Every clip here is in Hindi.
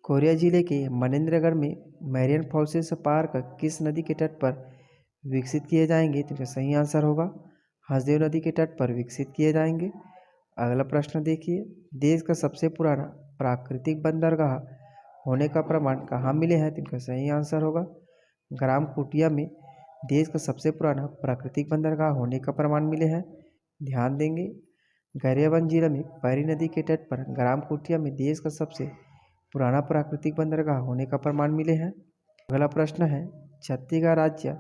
कोरिया जिले के मनेंद्रगढ़ में मैरियन फॉल्सेस पार्क किस नदी के तट पर विकसित किए जाएंगे? तो इसका सही आंसर होगा हसदेव नदी के तट पर विकसित किए जाएंगे। अगला प्रश्न देखिए, देश का सबसे पुराना प्राकृतिक बंदरगाह होने का प्रमाण कहाँ मिले हैं? तो इनका सही आंसर होगा ग्राम कुटिया में देश का सबसे पुराना प्राकृतिक बंदरगाह होने का प्रमाण मिले हैं। ध्यान देंगे, गरियाबंद जिला में पैरी नदी के तट पर ग्राम कुटिया में देश का सबसे पुराना प्राकृतिक बंदरगाह होने का प्रमाण मिले हैं। अगला प्रश्न है, छत्तीसगढ़ राज्य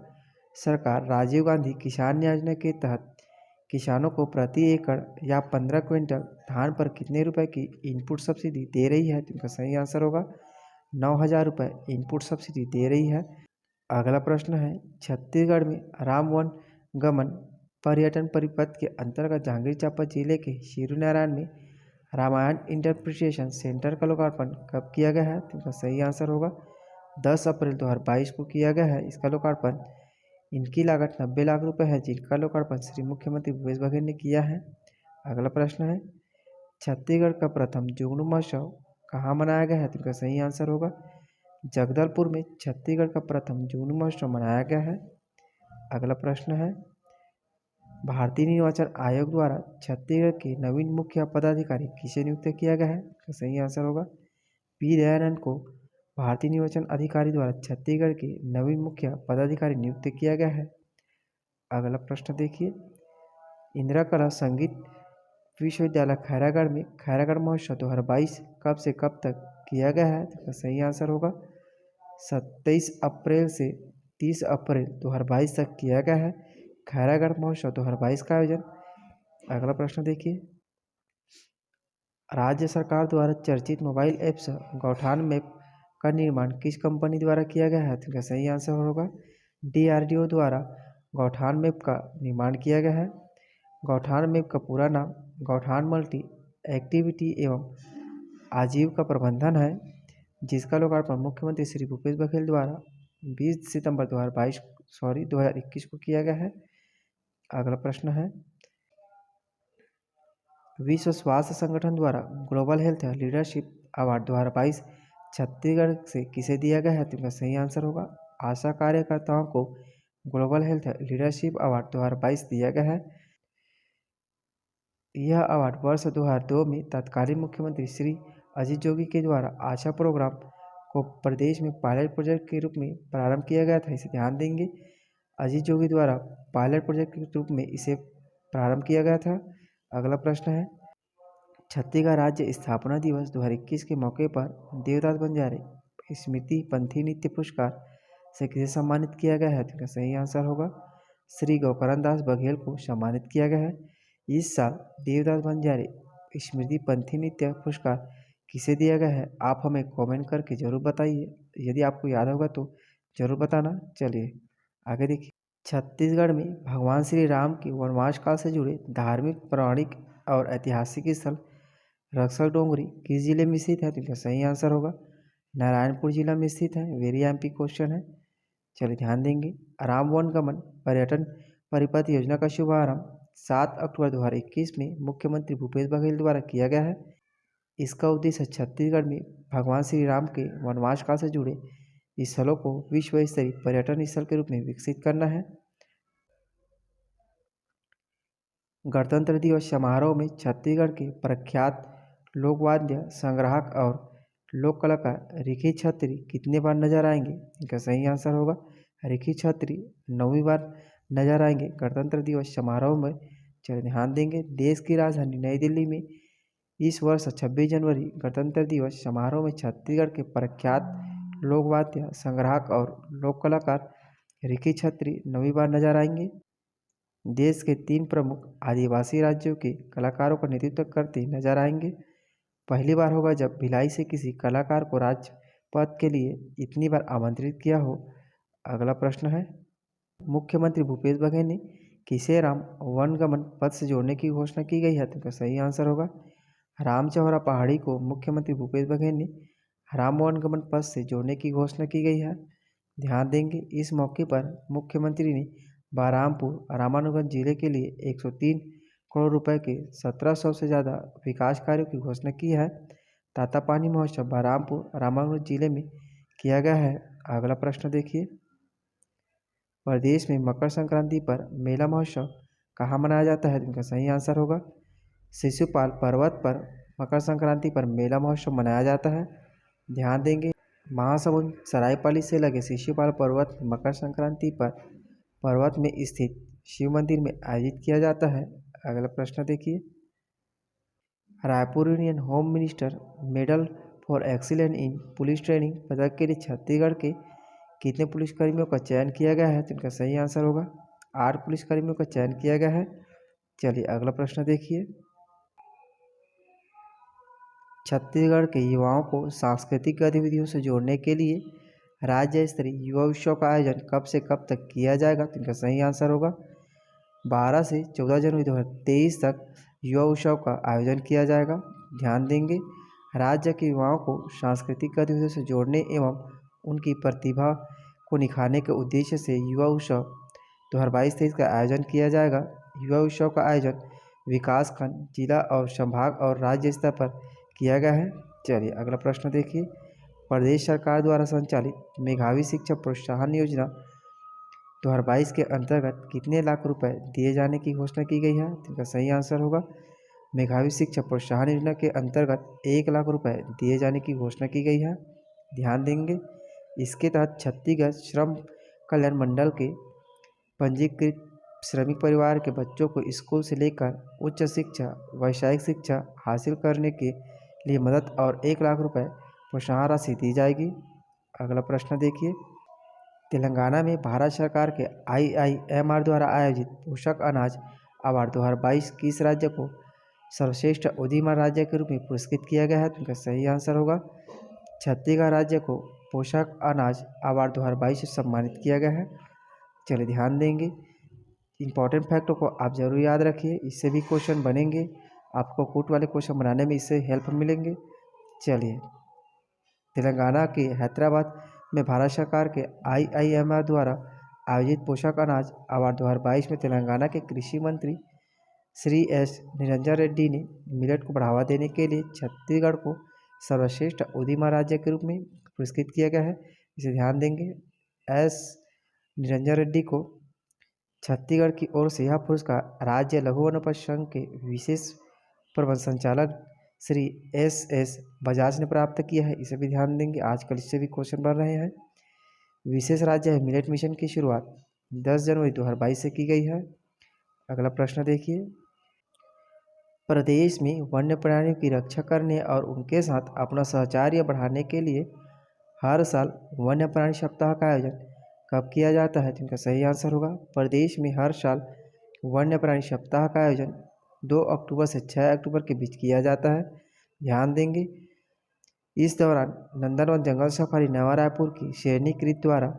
सरकार राजीव गांधी किसान योजना के तहत किसानों को प्रति एकड़ या 15 क्विंटल धान पर कितने रुपए की इनपुट सब्सिडी दे रही है? तो इनका सही आंसर होगा 9,000 रुपये इनपुट सब्सिडी दे रही है। अगला प्रश्न है, छत्तीसगढ़ में राम वन गमन पर्यटन परिपथ के अंतर्गत जांजगीर चांपा जिले के शिवनारायण में रामायण इंटरप्रिटेशन सेंटर का लोकार्पण कब किया गया है? तो इसका सही आंसर होगा 10 अप्रैल 2022 को किया गया है इसका लोकार्पण। इनकी लागत 90 लाख रुपए है, जिनका लोकार्पण श्री मुख्यमंत्री भूपेश बघेल ने किया है। अगला प्रश्न है, छत्तीसगढ़ का प्रथम जुगनू महोत्सव कहाँ मनाया गया है? तो इसका सही आंसर होगा जगदलपुर में छत्तीसगढ़ का प्रथम जुगनू महोत्सव मनाया गया है। अगला प्रश्न है, भारतीय निर्वाचन आयोग द्वारा छत्तीसगढ़ के नवीन मुख्य पदाधिकारी किसे नियुक्त किया गया है? इसका सही आंसर होगा पी दयानंद को भारतीय निर्वाचन अधिकारी द्वारा छत्तीसगढ़ के नवीन मुख्य पदाधिकारी नियुक्त किया गया है। अगला प्रश्न देखिए, इंदिरा कला संगीत विश्वविद्यालय खैरागढ़ में खैरागढ़ महोत्सव 2022 कब से कब तक किया गया है? तो सही आंसर होगा 27 अप्रैल से 30 अप्रैल 2022 तक किया गया है खैरागढ़ महोत्सव 2022 का आयोजन। अगला प्रश्न देखिए, राज्य सरकार द्वारा चर्चित मोबाइल ऐप्स गौठान मैप का निर्माण किस कंपनी द्वारा किया गया है? तो सही आंसर होगा DRDO द्वारा गौठान मैप का निर्माण किया गया है। गौठान मैप का पूरा नाम गौठान मल्टी एक्टिविटी एवं आजीविका प्रबंधन है, जिसका लोकार्पण मुख्यमंत्री श्री भूपेश बघेल द्वारा 20 सितंबर 2021 को किया गया है। अगला प्रश्न है, विश्व स्वास्थ्य संगठन द्वारा global health leadership award 2022 Chhattisgarh से किसे दिया गया है? तो इसका सही आंसर होगा आशा कार्यकर्ताओं को ग्लोबल हेल्थ लीडरशिप अवार्ड 2022 दिया गया है। यह अवार्ड वर्ष 2002 में तत्कालीन मुख्यमंत्री श्री अजीत जोगी के द्वारा आशा प्रोग्राम को प्रदेश में पायलट प्रोजेक्ट के रूप में प्रारंभ किया गया था। इसे ध्यान देंगे, अजीत जोगी द्वारा पायलट प्रोजेक्ट के रूप में इसे प्रारंभ किया गया था। अगला प्रश्न है, छत्तीसगढ़ राज्य स्थापना दिवस 2021 के मौके पर देवदास बंजारे स्मृति पंथी नृत्य पुरस्कार से किसे सम्मानित किया गया है? तो सही आंसर होगा श्री गौकरण दास बघेल को सम्मानित किया गया है। इस साल देवदास बंजारे स्मृति पंथी नृत्य पुरस्कार किसे दिया गया है? आप हमें कमेंट करके जरूर बताइए, यदि आपको याद होगा तो जरूर बताना। चलिए आगे देखिए, छत्तीसगढ़ में भगवान श्री राम के वनवास काल से जुड़े धार्मिक पौराणिक और ऐतिहासिक स्थल रक्सर डोंगरी किस जिले में स्थित है? तो इसका सही आंसर होगा नारायणपुर जिला में स्थित है। वेरी एमपी क्वेश्चन है, चलिए ध्यान देंगे। राम वन गमन पर्यटन परिपथ योजना का शुभारंभ 7 अक्टूबर 2021 में मुख्यमंत्री भूपेश बघेल द्वारा किया गया है। इसका उद्देश्य छत्तीसगढ़ में भगवान श्री राम के वनवास काल से जुड़े स्थलों को विश्व स्तरीय पर्यटन स्थल के रूप में विकसित करना है। गणतंत्र दिवस समारोह में छत्तीसगढ़ के प्रख्यात लोकवाद्य संग्राहक और लोक कलाकार रिखी छत्री कितने बार नजर आएंगे? इनका सही आंसर होगा रिखी छत्री 9वीं बार नजर आएंगे गणतंत्र दिवस समारोह में। चलिए ध्यान देंगे, देश की राजधानी नई दिल्ली में इस वर्ष 26 जनवरी गणतंत्र दिवस समारोह में छत्तीसगढ़ के प्रख्यात लोकवाद्य संग्राहक और लोक कलाकार रिखी छत्री 9वीं बार नजर आएंगे। देश के 3 प्रमुख आदिवासी राज्यों के कलाकारों का नेतृत्व करते नजर आएंगे। पहली बार होगा जब भिलाई से किसी कलाकार को राजपथ के लिए इतनी बार आमंत्रित किया हो। अगला प्रश्न है, मुख्यमंत्री भूपेश बघेल ने किसे राम वनगमन पथ से जोड़ने की घोषणा की गई है? तो सही आंसर होगा रामचौरा पहाड़ी को मुख्यमंत्री भूपेश बघेल ने राम वनगमन पथ से जोड़ने की घोषणा की गई है। ध्यान देंगे, इस मौके पर मुख्यमंत्री ने बहरामपुर रामानुजगंज जिले के लिए 103 करोड़ रुपए के 1700 से ज़्यादा विकास कार्यों की घोषणा की है। तातापानी महोत्सव बलरामपुर रामानुज जिले में किया गया है। अगला प्रश्न देखिए, प्रदेश में मकर संक्रांति पर मेला महोत्सव कहाँ मनाया जाता है? इनका सही आंसर होगा शिशुपाल पर्वत पर मकर संक्रांति पर मेला महोत्सव मनाया जाता है। ध्यान देंगे, महासमुंद सरायपाली से लगे शिशुपाल पर्वत मकर संक्रांति पर पर्वत में स्थित शिव मंदिर में आयोजित किया जाता है। अगला प्रश्न देखिए, Raipur union home minister medal for excellence in police training पदक के लिए छत्तीसगढ़ के कितने पुलिसकर्मियों का चयन किया गया है? तो इनका सही आंसर होगा 8 पुलिसकर्मियों का चयन किया गया है। चलिए अगला प्रश्न देखिए, छत्तीसगढ़ के युवाओं को सांस्कृतिक गतिविधियों से जोड़ने के लिए राज्य स्तरीय युवा उत्सव का आयोजन कब से कब तक किया जाएगा? तो इनका सही आंसर होगा 12 से 14 जनवरी 2023 तक युवा उत्सव का आयोजन किया जाएगा। ध्यान देंगे, राज्य के युवाओं को सांस्कृतिक गतिविधियों से जोड़ने एवं उनकी प्रतिभा को निखारने के उद्देश्य से युवा उत्सव 2022-23 का आयोजन किया जाएगा। युवा उत्सव का आयोजन विकासखंड, जिला और संभाग और राज्य स्तर पर किया गया है। चलिए अगला प्रश्न देखिए, प्रदेश सरकार द्वारा संचालित मेधावी शिक्षा प्रोत्साहन योजना 2022 के अंतर्गत कितने लाख रुपए दिए जाने की घोषणा की गई है? तो इसका सही आंसर होगा मेधावी शिक्षा प्रोत्साहन योजना के अंतर्गत 1 लाख रुपए दिए जाने की घोषणा की गई है। ध्यान देंगे, इसके तहत छत्तीसगढ़ श्रम कल्याण मंडल के पंजीकृत श्रमिक परिवार के बच्चों को स्कूल से लेकर उच्च शिक्षा, व्यावसायिक शिक्षा हासिल करने के लिए मदद और 1 लाख रुपए प्रोत्साहन राशि दी जाएगी। अगला प्रश्न देखिए, तेलंगाना में भारत सरकार के IIMR द्वारा आयोजित पोषक अनाज अवार्ड 2022 किस राज्य को सर्वश्रेष्ठ उदीयमान राज्य के रूप में पुरस्कृत किया गया है? तो इनका सही आंसर होगा छत्तीसगढ़ राज्य को पोषक अनाज अवार्ड 2022 से सम्मानित किया गया है। चलिए ध्यान देंगे, इंपॉर्टेंट फैक्टों को आप जरूर याद रखिए, इससे भी क्वेश्चन बनेंगे, आपको कूट वाले क्वेश्चन बनाने में इससे हेल्प मिलेंगे। चलिए, तेलंगाना के हैदराबाद में भारत सरकार के IIMR द्वारा आयोजित पोषक अनाज अवार्ड 2022 में तेलंगाना के कृषि मंत्री श्री S निरंजन रेड्डी ने मिलेट को बढ़ावा देने के लिए छत्तीसगढ़ को सर्वश्रेष्ठ उदीयमान राज्य के रूप में पुरस्कृत किया गया है। इसे ध्यान देंगे, S निरंजन रेड्डी को छत्तीसगढ़ की ओर से यह पुरस्कार राज्य लघु वनोपज संघ के विशेष प्रबंध संचालक श्री SS बजाज ने प्राप्त किया है। इसे भी ध्यान देंगे, आजकल इससे भी क्वेश्चन बन रहे हैं। विशेष राज्य है मिलेट मिशन की शुरुआत 10 जनवरी 2022 से की गई है। अगला प्रश्न देखिए, प्रदेश में वन्य प्राणियों की रक्षा करने और उनके साथ अपना सहचार्य बढ़ाने के लिए हर साल वन्य प्राणी सप्ताह का आयोजन कब किया जाता है? तो इनका सही आंसर होगा प्रदेश में हर साल वन्य प्राणी सप्ताह का आयोजन 2 अक्टूबर से 6 अक्टूबर के बीच किया जाता है। ध्यान देंगे, इस दौरान नंदनवन जंगल सफारी नवा रायपुर की शेरनी कृत द्वारा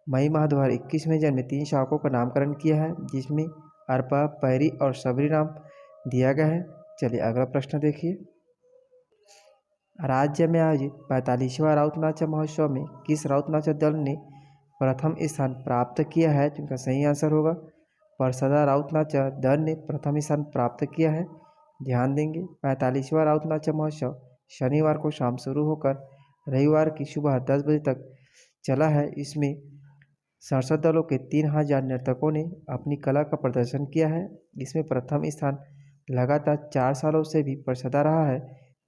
मई माह 2021 में जन्मे 3 शावकों का नामकरण किया है, जिसमें अर्पा, पैरी और सबरी नाम दिया गया है। चलिए अगला प्रश्न देखिए, राज्य में आयोजित 45वां राउत नाचा महोत्सव में किस राउत नाचा दल ने प्रथम स्थान प्राप्त किया है? तो इनका सही आंसर होगा परसदा राउत नाचा दल ने प्रथम स्थान प्राप्त किया है। ध्यान देंगे, 45वां राउत नाचा महोत्सव शनिवार को शाम शुरू होकर रविवार की सुबह 10 बजे तक चला है। इसमें 67 दलों के 3000 नर्तकों ने अपनी कला का प्रदर्शन किया है। इसमें प्रथम स्थान लगातार 4 सालों से भी प्रसदा रहा है।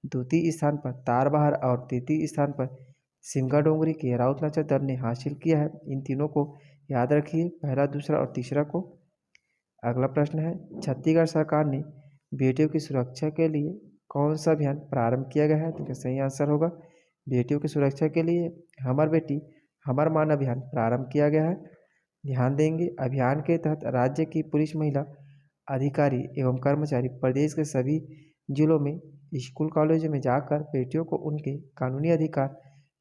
द्वितीय स्थान पर तारबहार और तृतीय स्थान पर सिमगा डोंगरी के राउत नाचा दल ने हासिल किया है। इन तीनों को याद रखिए, पहला, दूसरा और तीसरा को। अगला प्रश्न है, छत्तीसगढ़ सरकार ने बेटियों की सुरक्षा के लिए कौन सा अभियान प्रारंभ किया गया है? तो इसका सही आंसर होगा बेटियों की सुरक्षा के लिए हमर बेटी हमर मान अभियान प्रारंभ किया गया है। ध्यान देंगे, अभियान के तहत राज्य की पुलिस महिला अधिकारी एवं कर्मचारी प्रदेश के सभी जिलों में स्कूल कॉलेजों में जाकर बेटियों को उनके कानूनी अधिकार,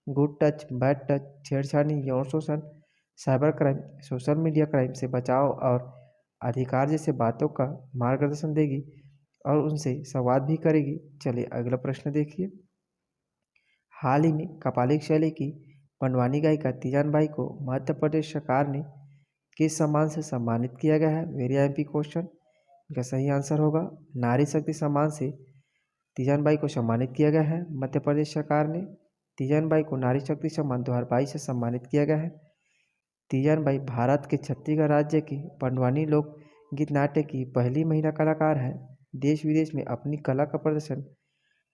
गुड टच, बैड टच, छेड़छाड़ी, यौन शोषण, cyber crime, social media crime से बचाव और अधिकार जैसे बातों का मार्गदर्शन देगी और उनसे संवाद भी करेगी। चलिए अगला प्रश्न देखिए, हाल ही में कपालिक शैली की पंडवानी गायिका तीजन बाई को मध्य प्रदेश सरकार ने किस सम्मान से सम्मानित किया गया है? Very IMP question. इनका सही आंसर होगा नारी शक्ति सम्मान से तीजन बाई को सम्मानित किया गया है मध्य प्रदेश सरकार ने। तीजन बाई को नारी शक्ति सम्मान 2022 से सम्मानित किया गया है। तीजन बाई भारत के छत्तीसगढ़ राज्य की पंडवानी लोक गीत नाट्य की पहली महिला कलाकार है। देश विदेश में अपनी कला का प्रदर्शन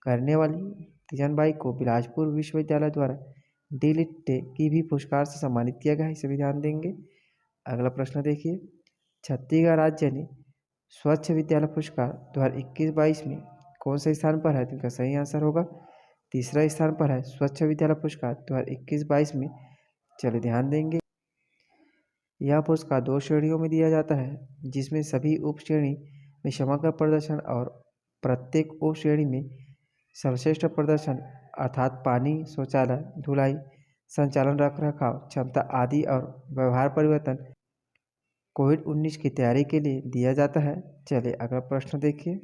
करने वाली तीजन बाई को बिलासपुर विश्वविद्यालय द्वारा डी.लिट की भी पुरस्कार से सम्मानित किया गया है, इसे भी ध्यान देंगे। अगला प्रश्न देखिए, छत्तीसगढ़ राज्य ने स्वच्छ विद्यालय पुरस्कार 2021-22 में कौन से स्थान पर है? तो इनका सही आंसर होगा तीसरा स्थान पर है स्वच्छ विद्यालय पुरस्कार 2021-22 में। चलिए ध्यान देंगे, यह पुरस्कार 2 श्रेणियों में दिया जाता है, जिसमें सभी उप श्रेणी में समग्र प्रदर्शन और प्रत्येक उप श्रेणी में सर्वश्रेष्ठ प्रदर्शन अर्थात पानी, शौचालय, धुलाई, संचालन, रख रखाव क्षमता आदि और व्यवहार परिवर्तन कोविड-19 की तैयारी के लिए दिया जाता है। चलिए अगला प्रश्न देखिए,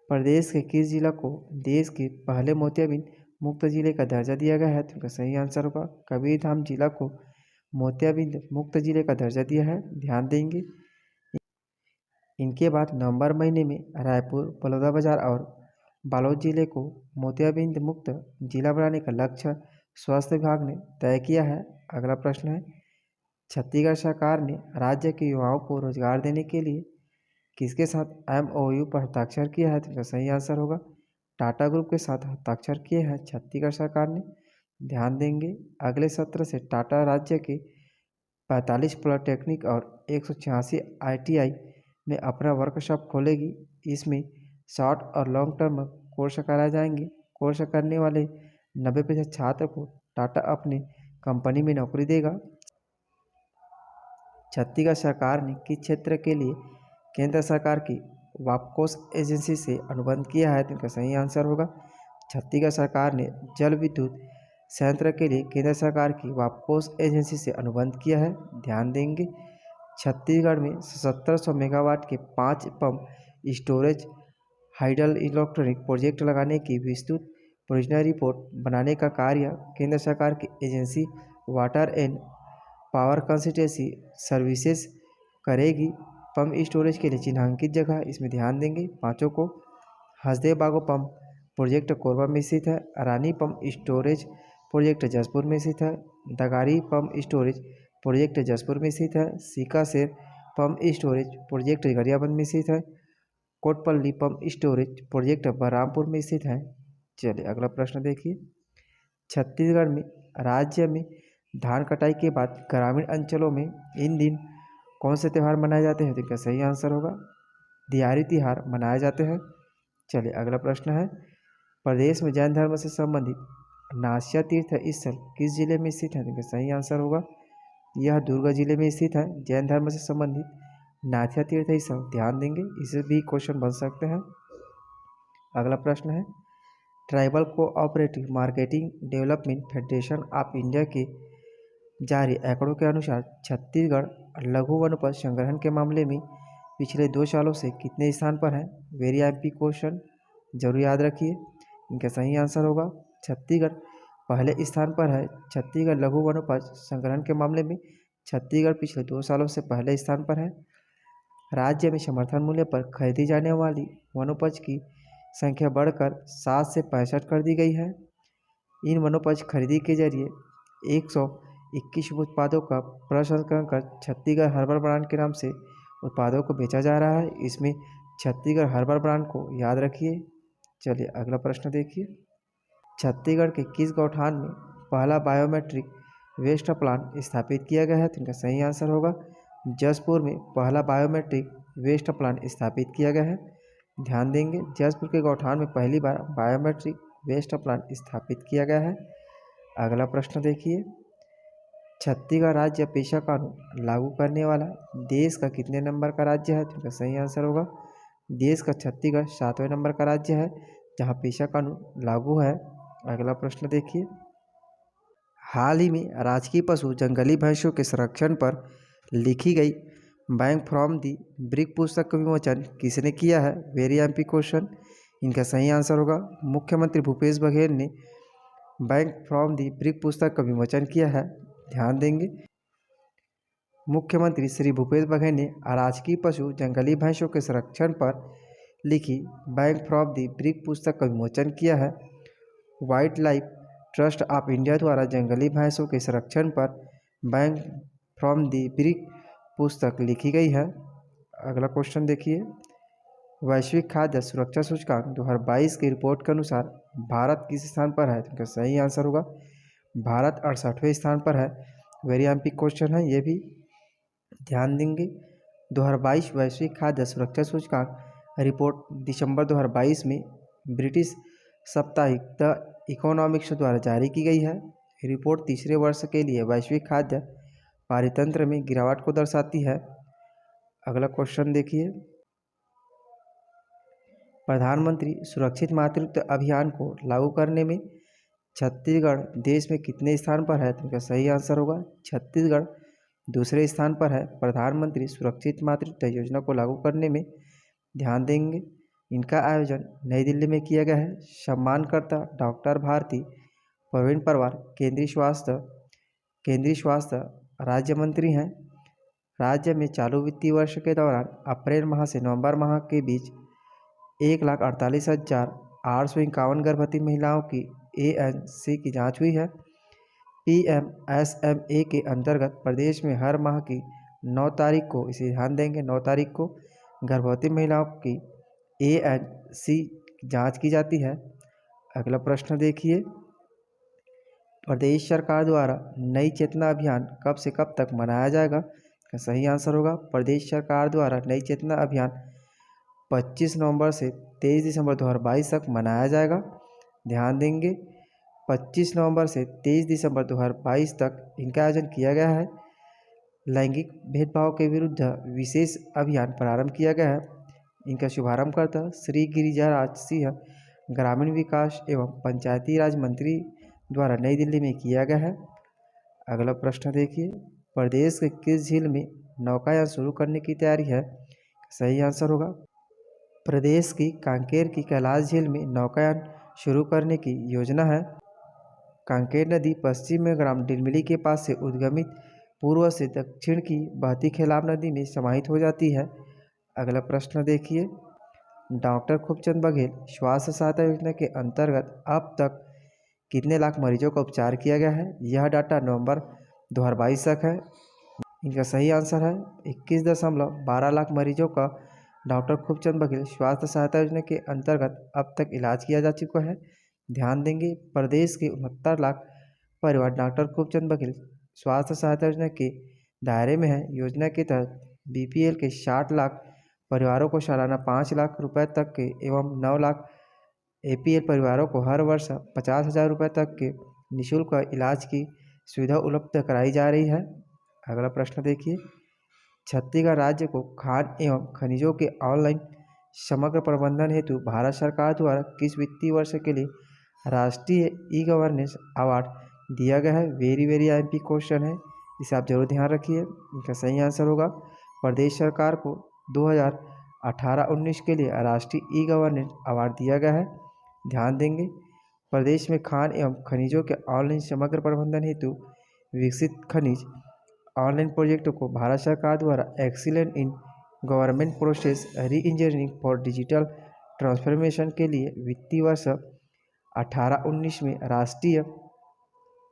प्रदेश के किस जिला को देश के पहले मोतियाबिंद मुक्त जिले का दर्जा दिया गया है? तो इनका सही आंसर होगा कबीरधाम जिला को मोतियाबिंद मुक्त जिले का दर्जा दिया है, ध्यान देंगे। इनके बाद नवंबर महीने में रायपुर, बलौदाबाजार और बालोद जिले को मोतियाबिंद मुक्त जिला बनाने का लक्ष्य स्वास्थ्य विभाग ने तय किया है। अगला प्रश्न है, छत्तीसगढ़ सरकार ने राज्य के युवाओं को रोजगार देने के लिए किसके साथ MOU पर हस्ताक्षर किया है? तो इसका सही आंसर होगा टाटा ग्रुप के साथ हस्ताक्षर किए हैं छत्तीसगढ़ सरकार ने, ध्यान देंगे। अगले सत्र से टाटा राज्य के 45 पॉलिटेक्निक और 186 ITI में अपना वर्कशॉप खोलेगी। इसमें शॉर्ट और लॉन्ग टर्म कोर्स कराए जाएंगे। कोर्स करने वाले 90% छात्र को टाटा अपने कंपनी में नौकरी देगा। छत्तीसगढ़ सरकार ने किस क्षेत्र के लिए केंद्र सरकार की वाप्कोस एजेंसी से अनुबंध किया है? तो इनका सही आंसर होगा छत्तीसगढ़ सरकार ने जल विद्युत संयंत्र के लिए केंद्र सरकार की वाप्कोस एजेंसी से अनुबंध किया है, ध्यान देंगे। छत्तीसगढ़ में 1700 मेगावाट के 5 pump storage hydel electronic project लगाने की विस्तृत परियोजना रिपोर्ट बनाने का कार्य केंद्र सरकार की agency water and power consultancy services करेगी। पंप स्टोरेज के लिए चिन्हांकित जगह इसमें ध्यान देंगे पाँचों को। हसदेव बागो पंप प्रोजेक्ट कोरबा में स्थित है। रानी पंप स्टोरेज प्रोजेक्ट जसपुर में स्थित है। दगारी पंप स्टोरेज प्रोजेक्ट जसपुर में स्थित है। सीकासेर पंप स्टोरेज प्रोजेक्ट गरियाबंद में स्थित है। Kotapalli pump storage project Balrampur में स्थित है। चलिए अगला प्रश्न देखिए, छत्तीसगढ़ में राज्य में धान कटाई के बाद ग्रामीण अंचलों में इन दिन कौन से त्यौहार मनाए जाते हैं? तो इसका सही आंसर होगा दियारी तिहार मनाए जाते हैं। चलिए अगला प्रश्न है, प्रदेश में जैन धर्म से संबंधित नासिया तीर्थ स्थल किस जिले में स्थित है? तो इसका सही आंसर होगा यह दुर्ग जिले में स्थित है। जैन धर्म से संबंधित नाथिया तीर्थ स्थल, ध्यान देंगे, इसे भी क्वेश्चन बन सकते हैं। अगला प्रश्न है, tribal cooperative marketing development federation of India के जारी आंकड़ों के अनुसार छत्तीसगढ़ लघु वनोपज संग्रहण के मामले में पिछले 2 सालों से कितने स्थान पर है? वेरी एमपी क्वेश्चन, जरूर याद रखिए। इनका सही आंसर होगा छत्तीसगढ़ पहले स्थान पर है। छत्तीसगढ़ लघु वनोपज संग्रहण के मामले में छत्तीसगढ़ पिछले 2 सालों से पहले स्थान पर है। राज्य में समर्थन मूल्य पर खरीदी जाने वाली वनोपज की संख्या बढ़कर 7 से 65 कर दी गई है। इन वनोपज खरीदी के जरिए 121 उत्पादों का प्रसंस्करण कर छत्तीसगढ़ हर्बल ब्रांड के नाम से उत्पादों को बेचा जा रहा है। इसमें छत्तीसगढ़ हर्बल ब्रांड को याद रखिए। चलिए अगला प्रश्न देखिए, छत्तीसगढ़ के किस गौठान में पहला बायोमेट्रिक वेस्ट प्लांट स्थापित किया गया है? तो इनका सही आंसर होगा जसपुर में पहला बायोमेट्रिक वेस्ट प्लांट स्थापित किया गया है, ध्यान देंगे। जसपुर के गौठान में पहली बार बायोमेट्रिक वेस्ट प्लांट स्थापित किया गया है। अगला प्रश्न देखिए, छत्तीसगढ़ राज्य पेशा कानून लागू करने वाला देश का कितने नंबर का राज्य है? तो इनका सही आंसर होगा देश का छत्तीसगढ़ 7वें नंबर का राज्य है जहां पेशा कानून लागू है। अगला प्रश्न देखिए, हाल ही में राजकीय पशु जंगली भैंसों के संरक्षण पर लिखी गई बैंक फ्रॉम दी ब्रिक पुस्तक का विमोचन किसने किया है? वेरी एमपी क्वेश्चन, इनका सही आंसर होगा मुख्यमंत्री भूपेश बघेल ने बैंक फ्रॉम दी ब्रिक पुस्तक का विमोचन किया है, ध्यान देंगे। मुख्यमंत्री श्री भूपेश बघेल ने राजकीय पशु जंगली भैंसों के संरक्षण पर लिखी बैंक फ्रॉम द ब्रिक पुस्तक का विमोचन किया है। Wild life trust of India द्वारा जंगली भैंसों के संरक्षण पर बैंक फ्रॉम द ब्रिक पुस्तक लिखी गई है। अगला क्वेश्चन देखिए, वैश्विक खाद्य सुरक्षा सूचकांक 2022 की रिपोर्ट के अनुसार भारत किस स्थान पर है? तो इनका सही आंसर होगा भारत 68वें स्थान पर है। वेरी एमपी क्वेश्चन है, ये भी ध्यान देंगे। 2022 वैश्विक खाद्य सुरक्षा सूचकांक रिपोर्ट दिसंबर 2022 में ब्रिटिश साप्ताहिक द इकोनॉमिक्स द्वारा जारी की गई है। रिपोर्ट तीसरे वर्ष के लिए वैश्विक खाद्य पारितंत्र में गिरावट को दर्शाती है। अगला क्वेश्चन देखिए, प्रधानमंत्री सुरक्षित मातृत्व अभियान को लागू करने में छत्तीसगढ़ देश में कितने स्थान पर है? तो इनका सही आंसर होगा छत्तीसगढ़ दूसरे स्थान पर है। प्रधानमंत्री सुरक्षित मातृत्व योजना को लागू करने में ध्यान देंगे। इनका आयोजन नई दिल्ली में किया गया है। सम्मानकर्ता डॉक्टर भारती प्रवीण परवार केंद्रीय स्वास्थ्य राज्य मंत्री हैं। राज्य में चालू वित्तीय वर्ष के दौरान अप्रैल माह से नवंबर माह के बीच 1,48,851 गर्भवती महिलाओं की ANC की जांच हुई है। PMSMA के अंतर्गत प्रदेश में हर माह की 9 तारीख को, इसे ध्यान देंगे, 9 तारीख को गर्भवती महिलाओं की ANC जांच की जाती है। अगला प्रश्न देखिए, प्रदेश सरकार द्वारा नई चेतना अभियान कब से कब तक मनाया जाएगा? सही आंसर होगा प्रदेश सरकार द्वारा नई चेतना अभियान 25 नवंबर से 23 दिसंबर 2022 तक मनाया जाएगा। ध्यान देंगे 25 नवंबर से 23 दिसंबर 2022 तक इनका आयोजन किया गया है। लैंगिक भेदभाव के विरुद्ध विशेष अभियान प्रारंभ किया गया है। इनका शुभारंभकर्ता श्री गिरिजाराज सिंह ग्रामीण विकास एवं पंचायती राज मंत्री द्वारा नई दिल्ली में किया गया है। अगला प्रश्न देखिए, प्रदेश के किस झील में नौकायान शुरू करने की तैयारी है? सही आंसर होगा प्रदेश की कांकेर की कैलाश झील में नौकायान शुरू करने की योजना है। कांकेर नदी पश्चिम में ग्राम डिलमिली के पास से उद्गमित पूर्व से दक्षिण की बहती खेलाब नदी में समाहित हो जाती है। अगला प्रश्न देखिए, डॉक्टर खूबचंद बघेल स्वास्थ्य सहायता योजना के अंतर्गत अब तक कितने लाख मरीजों का उपचार किया गया है? यह डाटा नवंबर 2022 तक है। इनका सही आंसर है 21.12 लाख मरीजों का डॉक्टर खूबचंद बघेल स्वास्थ्य सहायता योजना के अंतर्गत अब तक इलाज किया जा चुका है। ध्यान देंगे प्रदेश के 69 लाख परिवार डॉक्टर खूबचंद बघेल स्वास्थ्य सहायता योजना के दायरे में है। योजना के तहत BPL के 60 लाख परिवारों को सालाना 5 लाख रुपए तक के एवं 9 लाख APL परिवारों को हर वर्ष 50,000 रुपये तक के निःशुल्क इलाज की सुविधा उपलब्ध कराई जा रही है। अगला प्रश्न देखिए, छत्तीसगढ़ राज्य को खान एवं खनिजों के ऑनलाइन समग्र प्रबंधन हेतु भारत सरकार द्वारा किस वित्तीय वर्ष के लिए राष्ट्रीय ई-गवर्नेंस अवार्ड दिया गया है? वेरी MP क्वेश्चन है, इसे आप जरूर ध्यान रखिए। इनका सही आंसर होगा प्रदेश सरकार को 2018-19 के लिए राष्ट्रीय ई-गवर्नेंस अवार्ड दिया गया है। ध्यान देंगे प्रदेश में खान एवं खनिजों के ऑनलाइन समग्र प्रबंधन हेतु विकसित खनिज ऑनलाइन प्रोजेक्ट को भारत सरकार द्वारा एक्सीलेंट इन गवर्नमेंट प्रोसेस री इंजीनियरिंग फॉर डिजिटल ट्रांसफॉर्मेशन के लिए वित्तीय वर्ष 18-19 में राष्ट्रीय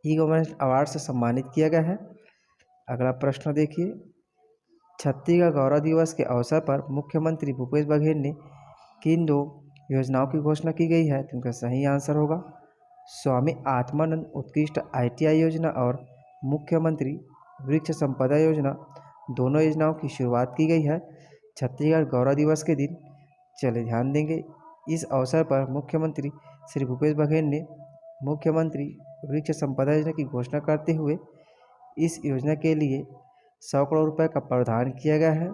ई-गवर्नेंस अवार्ड से सम्मानित किया गया है। अगला प्रश्न देखिए, छत्तीसगढ़ गौरव दिवस के अवसर पर मुख्यमंत्री भूपेश बघेल ने किन 2 योजनाओं की घोषणा की गई है? तो इनका सही आंसर होगा स्वामी आत्मानंद उत्कृष्ट ITI योजना और मुख्यमंत्री वृक्ष संपदा योजना, दोनों योजनाओं की शुरुआत की गई है छत्तीसगढ़ गौरव दिवस के दिन। चले ध्यान देंगे इस अवसर पर मुख्यमंत्री श्री भूपेश बघेल ने मुख्यमंत्री वृक्ष संपदा योजना की घोषणा करते हुए इस योजना के लिए 100 करोड़ रुपए का प्रावधान किया गया है।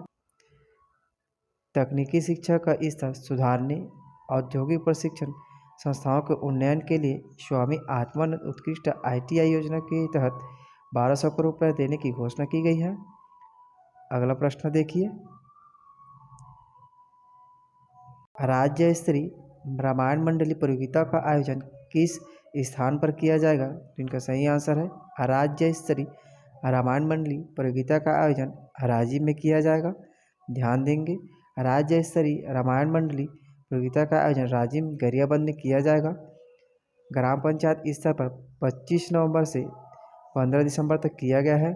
तकनीकी शिक्षा का स्तर सुधारने, औद्योगिक प्रशिक्षण संस्थाओं के उन्नयन के लिए स्वामी आत्मानंद उत्कृष्ट ITI योजना के तहत 1200 करोड़ रुपये देने की घोषणा की गई है। अगला प्रश्न देखिए, राज्य स्तरीय रामायण मंडली प्रतियोगिता का आयोजन किस स्थान पर किया जाएगा? तो इनका सही आंसर है राज्य स्तरीय रामायण मंडली प्रतियोगिता का आयोजन रांची में किया जाएगा। ध्यान देंगे राज्य स्तरीय रामायण मंडली प्रतियोगिता का आयोजन राजिम गरियाबंद में किया जाएगा। ग्राम पंचायत स्तर पर 25 नवंबर से 15 दिसंबर तक किया गया है।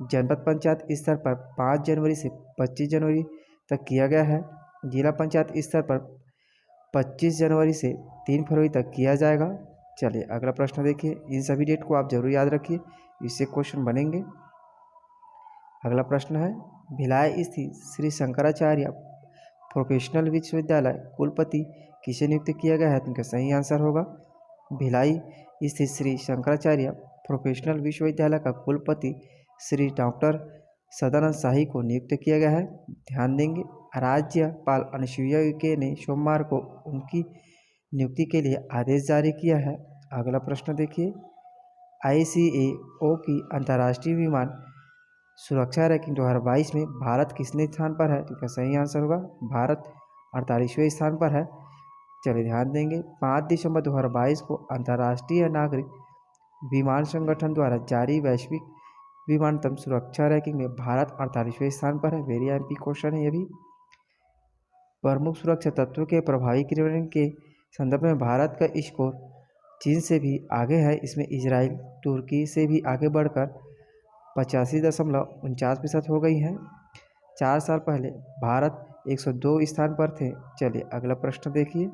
जनपद पंचायत स्तर पर 5 जनवरी से 25 जनवरी तक किया गया है। जिला पंचायत स्तर पर 25 जनवरी से 3 फरवरी तक किया जाएगा। चलिए अगला प्रश्न देखिए। इन सभी डेट को आप जरूर याद रखिए, इससे क्वेश्चन बनेंगे। अगला प्रश्न है, भिलाई स्थित श्री शंकराचार्य प्रोफेशनल विश्वविद्यालय कुलपति किसे नियुक्त किया गया है? तो इनका सही आंसर होगा भिलाई स्थित श्री शंकराचार्य प्रोफेशनल विश्वविद्यालय का कुलपति श्री डॉक्टर सदानंद शाही को नियुक्त किया गया है। ध्यान देंगे, राज्यपाल अनुसुईया उइके ने सोमवार को उनकी नियुक्ति के लिए आदेश जारी किया है। अगला प्रश्न देखिए, ICAO की अंतर्राष्ट्रीय विमान सुरक्षा रैंकिंग 2022 में भारत किसने स्थान पर है? तो इसका सही आंसर होगा भारत 48वें स्थान पर है। चलिए ध्यान देंगे, 5 दिसंबर 2022 को अंतर्राष्ट्रीय नागरिक विमान संगठन द्वारा जारी वैश्विक विमानतम सुरक्षा रैंकिंग में भारत 48वें स्थान पर है। वेरी एमपी क्वेश्चन है ये भी। प्रमुख सुरक्षा तत्वों के प्रभावी क्रियान्वयन के संदर्भ में भारत का स्कोर चीन से भी आगे है। इसमें इजराइल तुर्की से भी आगे बढ़कर 85.49% हो गई है। 4 साल पहले भारत 102 स्थान पर थे। चलिए अगला प्रश्न देखिए,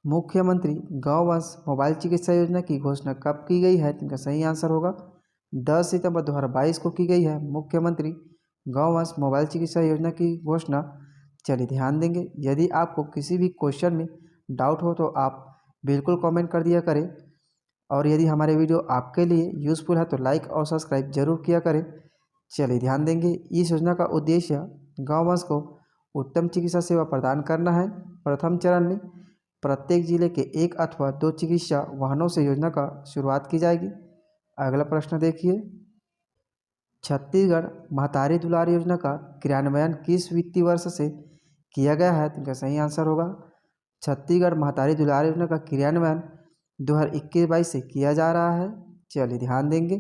मुख्यमंत्री गौवंश मोबाइल चिकित्सा योजना की घोषणा कब की गई है? इनका सही आंसर होगा 10 सितंबर 2022 को की गई है मुख्यमंत्री गौवंश मोबाइल चिकित्सा योजना की घोषणा। चलिए ध्यान देंगे, यदि आपको किसी भी क्वेश्चन में डाउट हो तो आप बिल्कुल कमेंट कर दिया करें, और यदि हमारे वीडियो आपके लिए यूज़फुल है तो लाइक और सब्सक्राइब जरूर किया करें। चलिए ध्यान देंगे, इस योजना का उद्देश्य गौवंश को उत्तम चिकित्सा सेवा प्रदान करना है। प्रथम चरण में प्रत्येक जिले के 1 अथवा 2 चिकित्सा वाहनों से योजना का शुरुआत की जाएगी। अगला प्रश्न देखिए, छत्तीसगढ़ महतारी दुलार योजना का क्रियान्वयन किस वित्तीय वर्ष से किया गया है? तो इनका सही आंसर होगा छत्तीसगढ़ महतारी दुलार योजना का क्रियान्वयन 2021-22 से किया जा रहा है। चलिए ध्यान देंगे,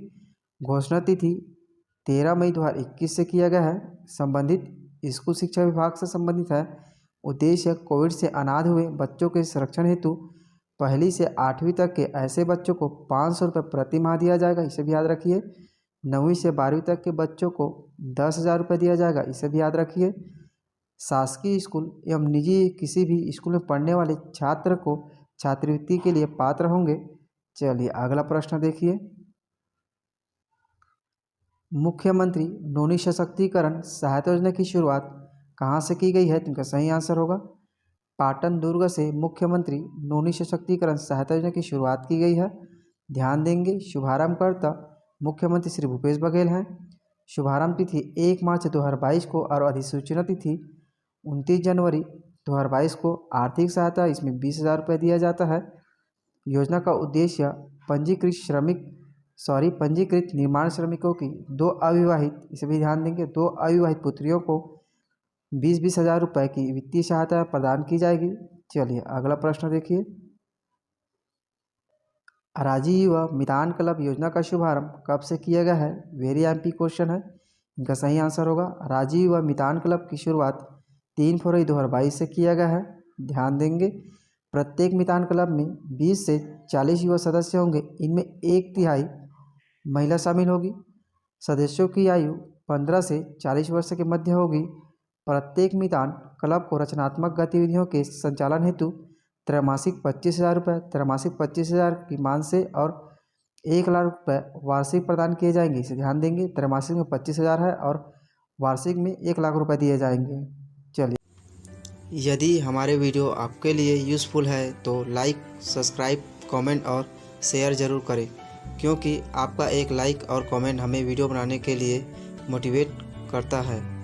घोषणा तिथि 13 मई 2021 से किया गया है। संबंधित स्कूल शिक्षा विभाग से संबंधित है। उद्देश्य कोविड से अनाथ हुए बच्चों के संरक्षण हेतु 1ली से 8वीं तक के ऐसे बच्चों को 500 रुपये प्रति माह दिया जाएगा, इसे भी याद रखिए। 9वीं से 12वीं तक के बच्चों को 10,000 रुपये दिया जाएगा, इसे भी याद रखिए। शासकीय स्कूल एवं निजी किसी भी स्कूल में पढ़ने वाले छात्र को छात्रवृत्ति के लिए पात्र होंगे। चलिए अगला प्रश्न देखिए, मुख्यमंत्री नोनी सशक्तिकरण सहायता योजना की शुरुआत कहाँ से की गई है? तो इनका सही आंसर होगा पाटन दुर्ग से मुख्यमंत्री नोनी सशक्तिकरण सहायता योजना की शुरुआत की गई है। ध्यान देंगे, शुभारंभकर्ता मुख्यमंत्री श्री भूपेश बघेल हैं। शुभारंभ तिथि 1 मार्च 2022 को और अधिसूचना तिथि 29 जनवरी 2022 को। आर्थिक सहायता इसमें 20,000 रुपये दिया जाता है। योजना का उद्देश्य पंजीकृत निर्माण श्रमिकों की 2 अविवाहित, इसे भी ध्यान देंगे, 2 अविवाहित पुत्रियों को 20,000 रुपये की वित्तीय सहायता प्रदान की जाएगी। चलिए अगला प्रश्न देखिए, राजीव मितान क्लब योजना का शुभारंभ कब से किया गया है? वेरी एमपी क्वेश्चन है, इनका सही आंसर होगा राजीव मितान क्लब की शुरुआत 3 फरवरी 2022 से किया गया है। ध्यान देंगे, प्रत्येक मितान क्लब में 20 से 40 युवा सदस्य होंगे। इनमें 1/3 महिला शामिल होगी। सदस्यों की आयु 15 से 40 वर्ष के मध्य होगी। प्रत्येक मितान क्लब को रचनात्मक गतिविधियों के संचालन हेतु त्रैमासिक 25,000 रुपये, त्रैमासिक 25,000 की मान से और 1 लाख रुपये वार्षिक प्रदान किए जाएंगे, इसे ध्यान देंगे। त्रैमासिक में 25,000 है और वार्षिक में 1 लाख रुपये दिए जाएंगे। चलिए, यदि हमारे वीडियो आपके लिए यूज़फुल है तो लाइक, सब्सक्राइब, कमेंट और शेयर ज़रूर करें, क्योंकि आपका एक लाइक और कमेंट हमें वीडियो बनाने के लिए मोटिवेट करता है।